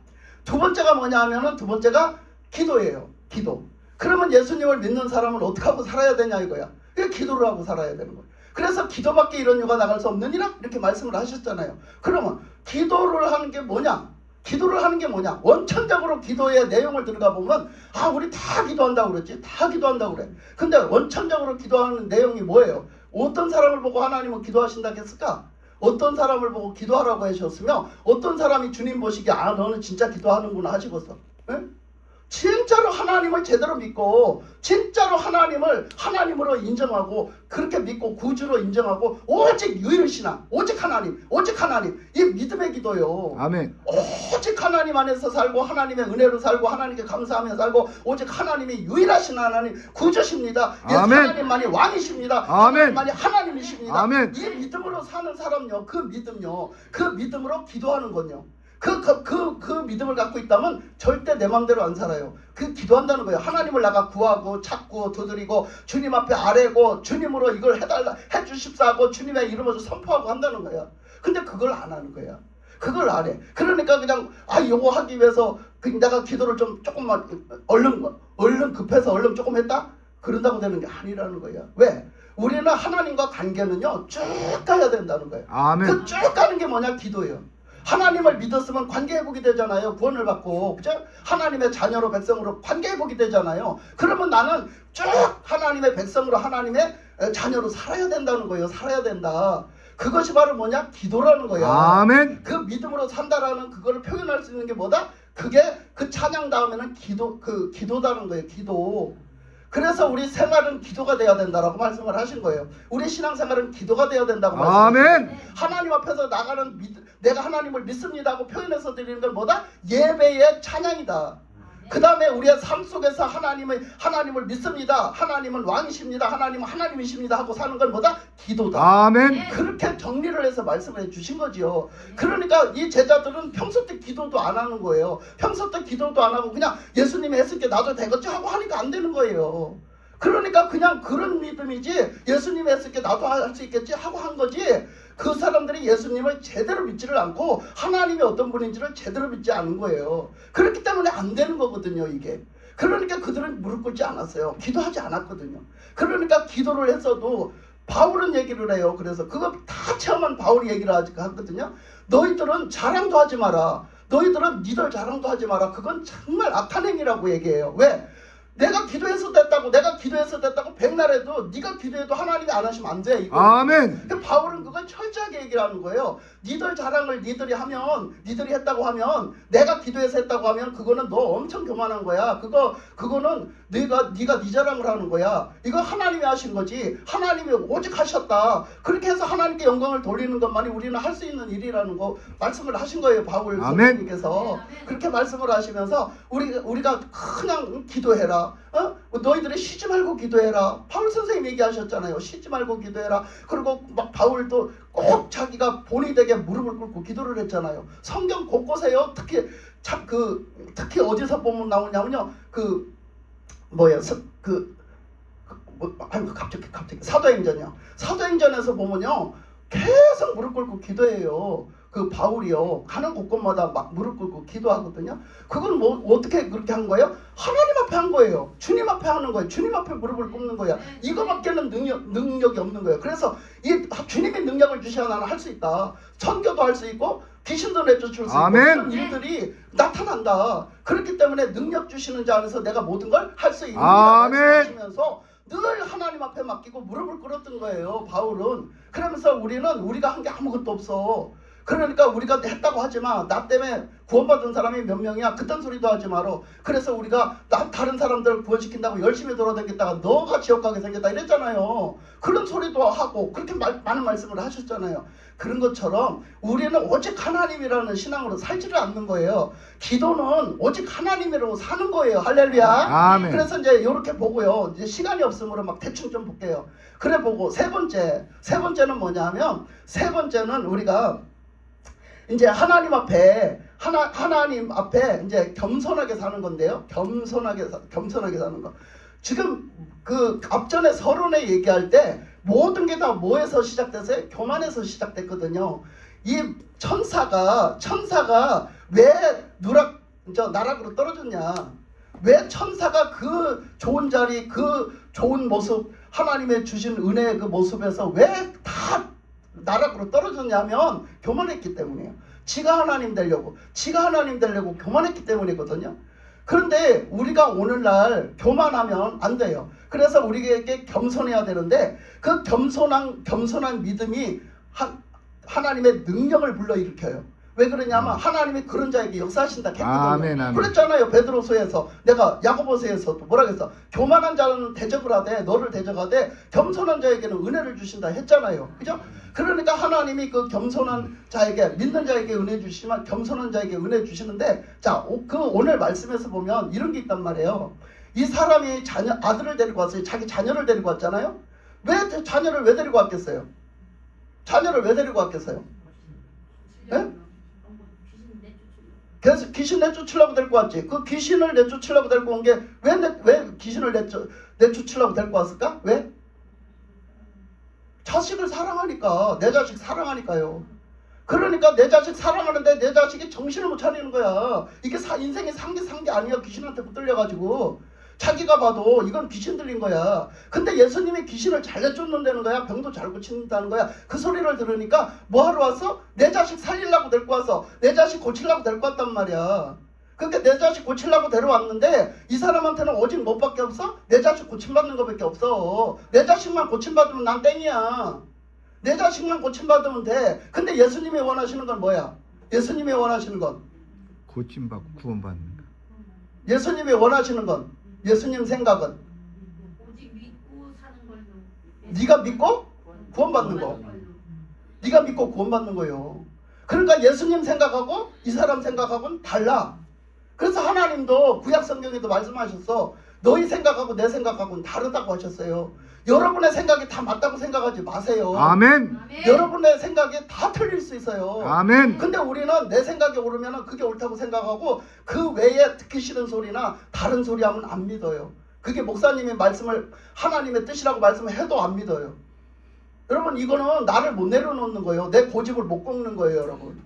두 번째가 뭐냐 하면은 두 번째가 기도예요. 기도. 그러면 예수님을 믿는 사람은 어떻게 하고 살아야 되냐 이거야. 그 기도를 하고 살아야 되는 거예요. 그래서 기도밖에 이런 유가 나갈 수 없느니라 이렇게 말씀을 하셨잖아요. 그러면 기도를 하는 게 뭐냐? 기도를 하는 게 뭐냐? 원천적으로 기도의 내용을 들어가 보면 아 우리 다 기도한다고 그랬지. 다 기도한다고 그래. 근데 원천적으로 기도하는 내용이 뭐예요? 어떤 사람을 보고 하나님은 기도하신다고 했을까? 어떤 사람을 보고 기도하라고 하셨으며 어떤 사람이 주님 보시기에 아 너는 진짜 기도하는구나 하시겠어. 네? 진짜로 하나님을 제대로 믿고 진짜로 하나님을 하나님으로 인정하고 그렇게 믿고 구주로 인정하고 오직 유일신앙 오직 하나님 이 믿음의 기도요. 아멘. 오직 하나님 안에서 살고 하나님의 은혜로 살고 하나님께 감사하며 살고 오직 하나님이 유일하신 하나님 구주십니다. 예수 아멘. 하나님만이 왕이십니다. 아멘. 하나님만이 하나님이십니다. 아멘. 이 믿음으로 사는 사람요 그 믿음으로 기도하는 건요. 그 믿음을 갖고 있다면 절대 내 맘대로 안 살아요. 그 기도한다는 거예요. 하나님을 나가 구하고 찾고 두드리고 주님 앞에 아뢰고 주님으로 이걸 해주십사 하고 주님의 이름으로 선포하고 한다는 거야. 근데 그걸 안 하는 거야. 그걸 안 해. 그러니까 그냥 요거 하기 위해서 내가 기도를 좀 조금만 얼른 급해서 얼른 조금 했다? 그런다고 되는 게 아니라는 거야. 왜? 우리는 하나님과 관계는요 쭉 가야 된다는 거예요. 아멘. 그 쭉 가는 게 뭐냐? 기도예요. 하나님을 믿었으면 관계회복이 되잖아요. 구원을 받고 그죠? 하나님의 자녀로 백성으로 관계회복이 되잖아요. 그러면 나는 쭉 하나님의 백성으로 하나님의 자녀로 살아야 된다는 거예요. 살아야 된다. 그것이 바로 뭐냐? 기도라는 거야. 아멘. 그 믿음으로 산다라는 그거를 표현할 수 있는 게 뭐다? 그게 그 찬양 다음에는 기도다는 거예요. 기도. 그래서 우리 생활은 기도가 돼야 된다라고 말씀을 하신 거예요. 우리 신앙생활은 기도가 돼야 된다고 말씀하셨어요. 아멘. 하나님 앞에서 나가는 내가 하나님을 믿습니다 하고 표현해서 드리는 건 뭐다? 예배의 찬양이다. 그 다음에 우리의 삶 속에서 하나님을 믿습니다. 하나님은 왕이십니다. 하나님은 하나님이십니다 하고 사는 건 뭐다? 기도다. 아멘. 그렇게 정리를 해서 말씀을 해주신 거지요. 그러니까 이 제자들은 평소 때 기도도 안 하는 거예요. 평소 때 기도도 안 하고 그냥 예수님이 했으니까 나도 되겠지 하고 하니까 안 되는 거예요. 그러니까 그냥 그런 믿음이지 예수님이 했으니까 나도 할 수 있겠지 하고 한 거지, 그 사람들이 예수님을 제대로 믿지를 않고 하나님이 어떤 분인지를 제대로 믿지 않은 거예요. 그렇기 때문에 안 되는 거거든요 이게. 그러니까 그들은 무릎 꿇지 않았어요. 기도하지 않았거든요. 그러니까 기도를 했어도 바울은 얘기를 해요. 그래서 그거 다 체험한 바울이 얘기를 하거든요. 너희들은 자랑도 하지 마라. 너희들은 니들 자랑도 하지 마라. 그건 정말 악한 행위라고 얘기해요. 왜? 내가 기도해서 됐다고 백날 해도 네가 기도해도 하나님이 안 하시면 안 돼. 이거. 아멘. 근데 바울은 그걸 철저하게 얘기를 하는 거예요. 니들 자랑을 니들이 했다고 하면, 내가 기도해서 했다고 하면 그거는 너 엄청 교만한 거야. 그거는 네가 네 자랑을 하는 거야. 이거 하나님이 하신 거지. 하나님이 오직 하셨다. 그렇게 해서 하나님께 영광을 돌리는 것만이 우리는 할 수 있는 일이라는 거 말씀을 하신 거예요. 바울 선생님께서. 그렇게 말씀을 하시면서 우리가 그냥 기도해라. 너희들이 쉬지 말고 기도해라. 바울 선생님 얘기하셨잖아요. 쉬지 말고 기도해라. 그리고 막 바울도 꼭 자기가 본이 되게 무릎을 꿇고 기도를 했잖아요. 성경 곳곳에요. 특히 어디서 보면 나오냐면요. 갑자기 사도행전이요. 사도행전에서 보면요. 계속 무릎 꿇고 기도해요. 그 바울이요. 가는 곳곳마다 막 무릎 꿇고 기도하거든요. 그건 뭐 어떻게 그렇게 한 거예요? 하나님 앞에 한 거예요. 주님 앞에 하는 거예요. 주님 앞에 무릎을 꿇는 거야. 이거밖에는 능력이 없는 거예요. 그래서 이 주님이 능력을 주셔야 나는 할 수 있다. 선교도 할 수 있고 귀신도 내쫓을 수 있고 그런 일들이 나타난다. 그렇기 때문에 능력 주시는 자 안에서 내가 모든 걸 할 수 있는 자 말씀하시면서 늘 하나님 앞에 맡기고 무릎을 꿇었던 거예요. 바울은. 그러면서 우리가 한 게 아무것도 없어. 그러니까 우리가 했다고 하지만 나 때문에 구원받은 사람이 몇 명이야? 그딴 소리도 하지 마라. 그래서 우리가 다른 사람들을 구원시킨다고 열심히 돌아다녔다가 너가 지옥 가게 생겼다 이랬잖아요. 그런 소리도 하고 그렇게 많은 말씀을 하셨잖아요. 그런 것처럼 우리는 오직 하나님이라는 신앙으로 살지를 않는 거예요. 기도는 오직 하나님으로 사는 거예요. 할렐루야. 아멘. 그래서 이제 이렇게 보고요. 이제 시간이 없으므로 막 대충 좀 볼게요. 그래 보고 세 번째는 뭐냐면 세 번째는 우리가 이제 하나님 앞에 이제 겸손하게 사는 건데요. 겸손하게 사는 거. 지금 그 앞전에 서론에 얘기할 때 모든 게 다 뭐에서 시작됐어요? 교만에서 시작됐거든요. 이 천사가 왜 나락으로 떨어졌냐? 왜 천사가 그 좋은 자리, 그 좋은 모습, 하나님의 주신 은혜의 그 모습에서 왜 다 나락으로 떨어졌냐면 교만했기 때문이에요. 지가 하나님 되려고 교만했기 때문이거든요. 그런데 우리가 오늘날 교만하면 안 돼요. 그래서 우리에게 겸손해야 되는데 그 겸손한 믿음이 하나님의 능력을 불러일으켜요. 왜 그러냐면 하나님이 그런 자에게 역사하신다 했거든요. 아멘. 그랬잖아요. 베드로서에서 내가 야고보서에서 또 뭐라 그랬어? 교만한 자는 대적을 하되 너를 대적하되 겸손한 자에게는 은혜를 주신다 했잖아요. 그죠? 그러니까 하나님이 그 겸손한 자에게 믿는 자에게 은혜 주시지만 겸손한 자에게 은혜 주시는데 그 오늘 말씀에서 보면 이런 게 있단 말이에요. 이 사람이 아들을 데리고 왔어요. 자기 자녀를 데리고 왔잖아요. 자녀를 왜 데리고 왔겠어요? 네? 그래서 귀신 내쫓으려고 데리고 왔지. 그 귀신을 내쫓으려고 데리고 온 게 왜 귀신을 내쫓으려고 데리고 왔을까? 왜? 자식을 사랑하니까. 내 자식 사랑하니까요. 그러니까 내 자식 사랑하는데 내 자식이 정신을 못 차리는 거야. 이게 인생의 상계 아니야. 귀신한테 붙들려가지고. 자기가 봐도 이건 귀신 들린 거야. 근데 예수님이 귀신을 잘 내쫓는다는 거야. 병도 잘 고친다는 거야. 그 소리를 들으니까 뭐하러 왔어? 내 자식 살리려고 데리고 왔어. 내 자식 고치려고 데리고 왔단 말이야. 그러니까 내 자식 고치려고 데려왔는데 이 사람한테는 오직 뭐밖에 없어? 내 자식 고침받는 것밖에 없어. 내 자식만 고침받으면 난 땡이야. 내 자식만 고침받으면 돼. 근데 예수님이 원하시는 건 뭐야? 예수님이 원하시는 건 고침받고 구원받는 거. 예수님이 원하시는 건 예수님 생각은 오직 믿고 사는 걸로. 네가 믿고 구원받는 거. 네가 믿고 구원받는 거예요. 그러니까 예수님 생각하고 이 사람 생각하고는 달라. 그래서 하나님도 구약 성경에도 말씀하셨어. 너희 생각하고 내 생각하고는 다르다고 하셨어요. 여러분의 생각이 다 맞다고 생각하지 마세요. 아멘. 여러분의 생각이 다 틀릴 수 있어요. 아멘. 근데 우리는 내 생각이 옳으면 그게 옳다고 생각하고 그 외에 듣기 싫은 소리나 다른 소리 하면 안 믿어요. 그게 목사님이 말씀을 하나님의 뜻이라고 말씀해도 안 믿어요. 여러분 이거는 나를 못 내려놓는 거예요. 내 고집을 못 꺾는 거예요, 여러분.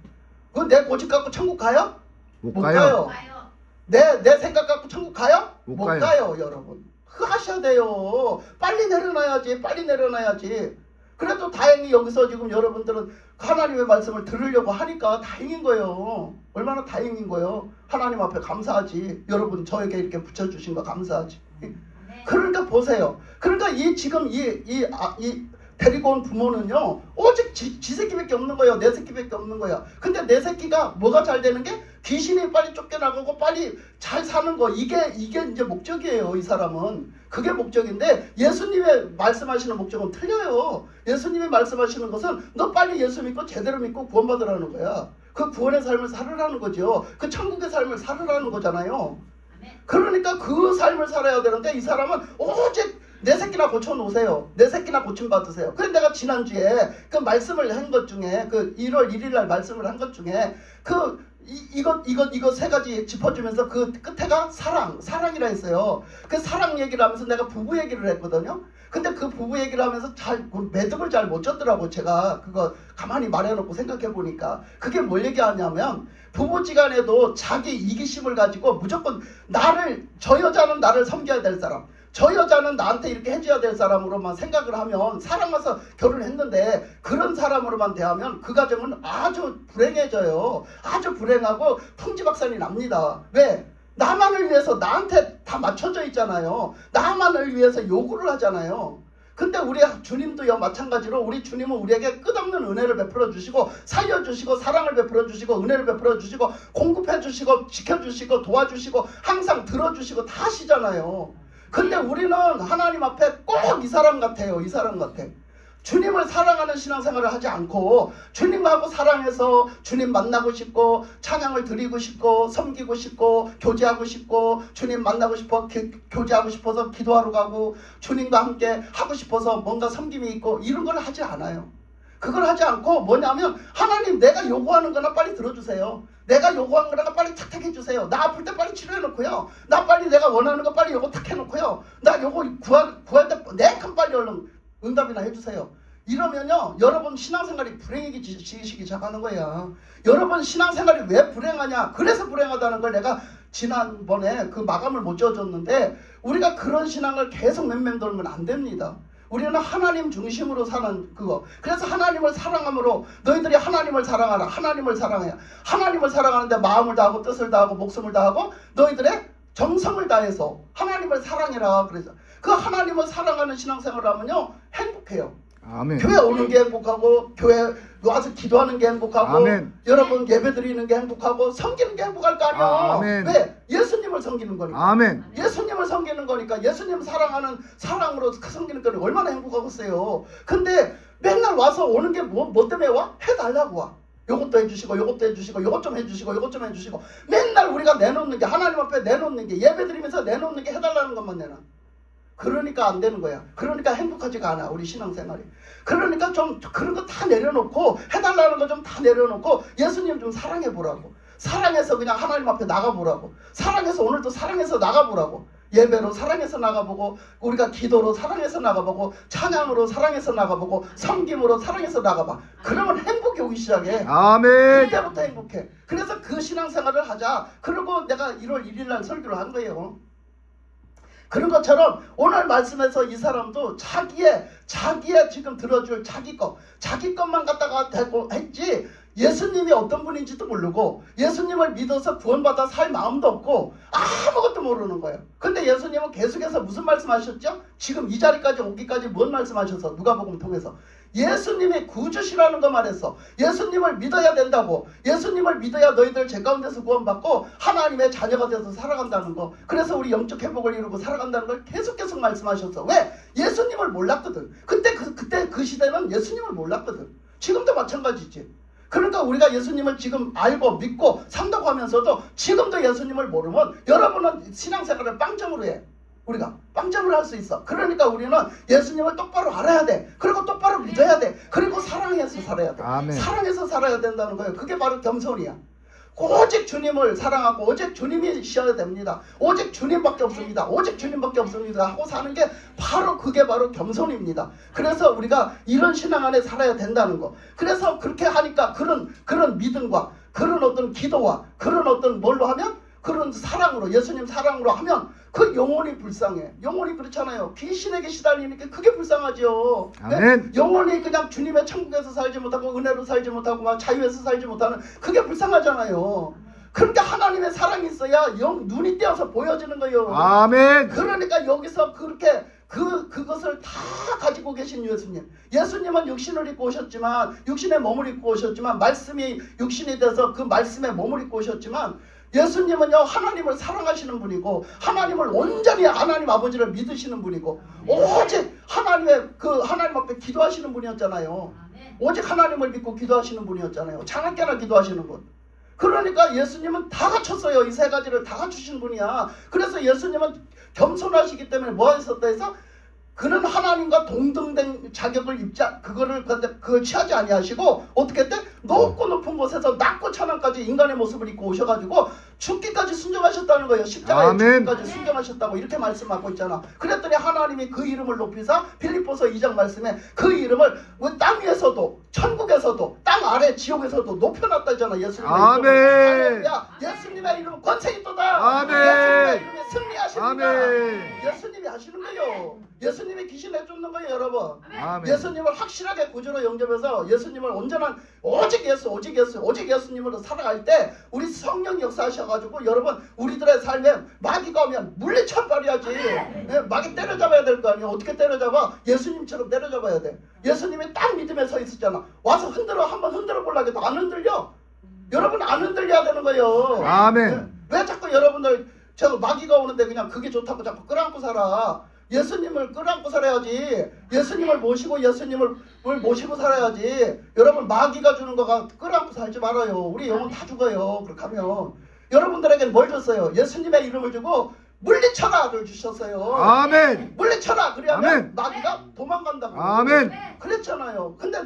그 내 고집 갖고 천국 가요? 못 가요. 봐요. 내 생각 갖고 천국 가요? 못 가요. 여러분. 그거 하셔야 돼요. 빨리 내려놔야지. 빨리 내려놔야지. 그래도 다행히 여기서 지금 여러분들은 하나님의 말씀을 들으려고 하니까 다행인 거예요. 얼마나 다행인 거예요. 하나님 앞에 감사하지. 여러분 저에게 이렇게 붙여주신 거 감사하지. 그러니까 보세요. 그러니까 지금 데리고 온 부모는요 오직 지 새끼밖에 없는 거예요. 내 새끼밖에 없는 거야. 근데 내 새끼가 뭐가 잘 되는 게 귀신이 빨리 쫓겨나가고 빨리 잘 사는 거 이게 이제 목적이에요. 이 사람은 그게 목적인데 예수님의 말씀하시는 목적은 틀려요. 예수님이 말씀하시는 것은 너 빨리 예수 믿고 제대로 믿고 구원받으라는 거야. 그 구원의 삶을 살으라는 거죠. 그 천국의 삶을 살으라는 거잖아요. 그러니까 그 삶을 살아야 되는데 이 사람은 오직 내 새끼나 고쳐놓으세요. 내 새끼나 고침받으세요. 그래 내가 지난주에 그 말씀을 한 것 중에 그 1월 1일 날 말씀을 한 것 중에 이거 세 가지 짚어주면서 그 끝에가 사랑이라 했어요. 그 사랑 얘기를 하면서 내가 부부 얘기를 했거든요. 근데 그 부부 얘기를 하면서 매듭을 잘 못 졌더라고. 제가 그거 가만히 말해놓고 생각해 보니까 그게 뭘 얘기하냐면 부부지간에도 자기 이기심을 가지고 무조건 저 여자는 나를 섬겨야 될 사람, 저 여자는 나한테 이렇게 해줘야 될 사람으로만 생각을 하면 사랑해서 결혼했는데 그런 사람으로만 대하면 그 가정은 아주 불행해져요. 아주 불행하고 풍지박산이 납니다. 왜? 나만을 위해서 나한테 다 맞춰져 있잖아요. 나만을 위해서 요구를 하잖아요. 근데 우리 주님도요 마찬가지로 우리 주님은 우리에게 끝없는 은혜를 베풀어 주시고 살려주시고 사랑을 베풀어 주시고 은혜를 베풀어 주시고 공급해 주시고 지켜주시고 도와주시고 항상 들어주시고 다 하시잖아요. 근데 우리는 하나님 앞에 꼭 이 사람 같아요. 이 사람 같아. 주님을 사랑하는 신앙생활을 하지 않고 주님하고 사랑해서 주님 만나고 싶고 찬양을 드리고 싶고 섬기고 싶고 교제하고 싶고 주님 만나고 싶어 교제하고 싶어서 기도하러 가고 주님과 함께 하고 싶어서 뭔가 섬김이 있고 이런 걸 하지 않아요. 그걸 하지 않고 뭐냐면 하나님 내가 요구하는 거나 빨리 들어주세요. 내가 요구한 거나 빨리 탁탁 해주세요. 나 아플 때 빨리 치료해놓고요. 나 빨리 내가 원하는 거 빨리 요거 탁 해놓고요. 나 요거 구할 때 내큰 빨리 얼른 응답이나 해주세요. 이러면요 여러분 신앙생활이 불행해지기 시작하는 거야. 여러분 신앙생활이 왜 불행하냐, 그래서 불행하다는 걸 내가 지난번에 그 마감을 못 지어줬는데 우리가 그런 신앙을 계속 맴맴돌면 안 됩니다. 우리는 하나님 중심으로 사는 그거. 그래서 하나님을 사랑함으로 너희들이 하나님을 사랑하라. 하나님을 사랑해야. 하나님을 사랑하는데 마음을 다하고 뜻을 다하고 목숨을 다하고 너희들의 정성을 다해서 하나님을 사랑해라. 그래서 그 하나님을 사랑하는 신앙생활을 하면요 행복해요. 아멘. 교회 오는 게 행복하고 교회 와서 기도하는 게 행복하고 아멘. 여러분 예배 드리는 게 행복하고 섬기는 게 행복할 거 아니에요. 아멘. 왜? 예수님을 섬기는 거니까. 아멘. 예수님을 섬기는 거니까 예수님 사랑하는 사랑으로 섬기는 거는 얼마나 행복하겠어요. 근데 맨날 와서 오는 게 뭐 때문에 와? 해달라고 와. 요것도 해주시고 요것도 해주시고 요것 좀 해주시고 요것 좀 해주시고 맨날 우리가 내놓는 게 하나님 앞에 내놓는 게 예배 드리면서 내놓는 게 해달라는 것만 내놔. 그러니까 안 되는 거야. 그러니까 행복하지가 않아 우리 신앙생활이. 그러니까 좀 그런 거 다 내려놓고 해달라는 거 좀 다 내려놓고 예수님 좀 사랑해 보라고. 사랑해서 그냥 하나님 앞에 나가보라고. 사랑해서 오늘도 사랑해서 나가보라고. 예배로 사랑해서 나가보고 우리가 기도로 사랑해서 나가보고 찬양으로 사랑해서 나가보고 섬김으로 사랑해서 나가봐. 그러면 행복이 오기 시작해. 아멘. 그때부터 행복해. 그래서 그 신앙생활을 하자. 그리고 내가 1월 1일 날 설교를 한 거예요. 그런 것처럼 오늘 말씀에서 이 사람도 자기의 지금 들어줄 자기 것만 갖다가 대고 했지 예수님이 어떤 분인지도 모르고 예수님을 믿어서 구원받아 살 마음도 없고 아무것도 모르는 거예요. 근데 예수님은 계속해서 무슨 말씀하셨죠? 지금 이 자리까지 오기까지 뭔 말씀하셔서 누가복음 통해서 예수님이 구주시라는 거 말했어. 예수님을 믿어야 된다고. 예수님을 믿어야 너희들 죄 가운데서 구원받고 하나님의 자녀가 돼서 살아간다는 거. 그래서 우리 영적 회복을 이루고 살아간다는 걸 계속 말씀하셨어. 왜? 예수님을 몰랐거든. 그때 그 시대는 예수님을 몰랐거든. 지금도 마찬가지지. 그러니까 우리가 예수님을 지금 알고 믿고 산다고 하면서도 지금도 예수님을 모르면 여러분은 신앙생활을 빵점으로 해. 우리가 빵점을 할 수 있어. 그러니까 우리는 예수님을 똑바로 알아야 돼. 그리고 똑바로 믿어야 돼. 그리고 사랑해서 살아야 돼. 아멘. 사랑해서 살아야 된다는 거예요. 그게 바로 겸손이야. 오직 주님을 사랑하고 오직 주님이셔야 됩니다. 오직 주님밖에 없습니다. 오직 주님밖에 없습니다 하고 사는 게 바로 그게 바로 겸손입니다. 그래서 우리가 이런 신앙 안에 살아야 된다는 거. 그래서 그렇게 하니까 그런 믿음과 그런 어떤 기도와 그런 어떤 뭘로 하면 그런 사랑으로 예수님 사랑으로 하면 그 영혼이 불쌍해. 영혼이 그렇잖아요. 귀신에게 시달리니까 그게 불쌍하죠. 아멘. 영혼이 그냥 주님의 천국에서 살지 못하고 은혜로 살지 못하고 막 자유에서 살지 못하는 그게 불쌍하잖아요. 그러니까 하나님의 사랑이 있어야 눈이 떼어서 보여지는 거예요. 아멘. 그러니까 여기서 그렇게 그것을 다 가지고 계신 예수님. 예수님은 육신을 입고 오셨지만 육신의 몸을 입고 오셨지만 말씀이 육신이 돼서 그 말씀에 몸을 입고 오셨지만 예수님은요 하나님을 사랑하시는 분이고 하나님을 온전히 하나님 아버지를 믿으시는 분이고 오직 하나님 앞에 기도하시는 분이었잖아요. 오직 하나님을 믿고 기도하시는 분이었잖아요. 장학계나 기도하시는 분. 그러니까 예수님은 다 갖췄어요. 이 세 가지를 다 갖추신 분이야. 그래서 예수님은 겸손하시기 때문에 뭐 하셨다 해서 그는 하나님과 동등된 자격을 그걸 취하지 아니하시고 어떻게 했대? 높고 높은 곳에서 낮고 찬양까지 인간의 모습을 입고 오셔가지고 죽기까지 순종하셨다는 거예요. 십자가에 아멘. 죽기까지 순종하셨다고 이렇게 말씀하고 있잖아. 그랬더니 하나님이 그 이름을 높이사 필립보서 2장 말씀에 그 이름을 땅 위에서도 천국에서도 땅 아래 지옥에서도 높여놨다잖아. 예수님의 아멘. 이름을. 할렐루야. 예수님의 이름은 권세 있도다. 아멘. 예수님의 이름에 승리하십니다. 아멘. 예수님이 하시는 거예요. 예수님이 귀신 내쫓는 거예요, 여러분. 아멘. 예수님을 확실하게 구주로 영접해서 예수님을 온전한 오직 예수님으로 살아갈 때 우리 성령 역사하셔가지고 여러분 우리들의 삶에 마귀가 오면 물리쳐 버려야지. 마귀 때려잡아야 될 거 아니에요. 어떻게 때려잡아? 예수님처럼 때려잡아야 돼. 예수님이 딱 믿음에 서 있었잖아. 와서 한번 흔들어 보려고 해도 안 흔들려. 여러분 안 흔들려야 되는 거예요. 아멘. 왜 자꾸 여러분들 저 마귀가 오는데 그냥 그게 좋다고 자꾸 끌어안고 살아. 예수님을 끌어안고 살아야지. 예수님을 모시고 살아야지. 여러분 마귀가 주는 거가 끌어안고 살지 말아요. 우리 영혼 다 죽어요. 그렇게 하면 여러분들에게는 뭘 줬어요? 예수님의 이름을 주고 물리쳐라를 주셨어요. 아멘. 물리쳐라. 그러면 아멘. 마귀가 도망간다고. 아멘. 그랬잖아요. 근데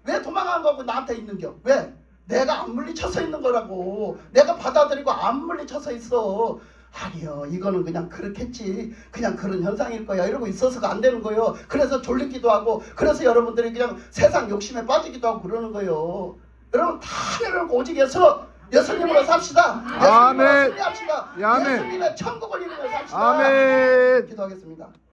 왜 도망간 거고 나한테 있는겨? 왜? 내가 안 물리쳐서 있는 거라고. 내가 받아들이고 안 물리쳐서 있어. 아니요, 이거는 그냥 그렇겠지. 그냥 그런 현상일 거야. 이러고 있어서가 안 되는 거예요. 그래서 졸리기도 하고, 그래서 여러분들이 그냥 세상 욕심에 빠지기도 하고 그러는 거예요. 여러분 다 내려놓고 오직 예수님으로 삽시다. 예수님으로 아멘. 승리합시다. 아멘. 예수님의 천국을 이루며 삽시다. 아멘. 기도하겠습니다.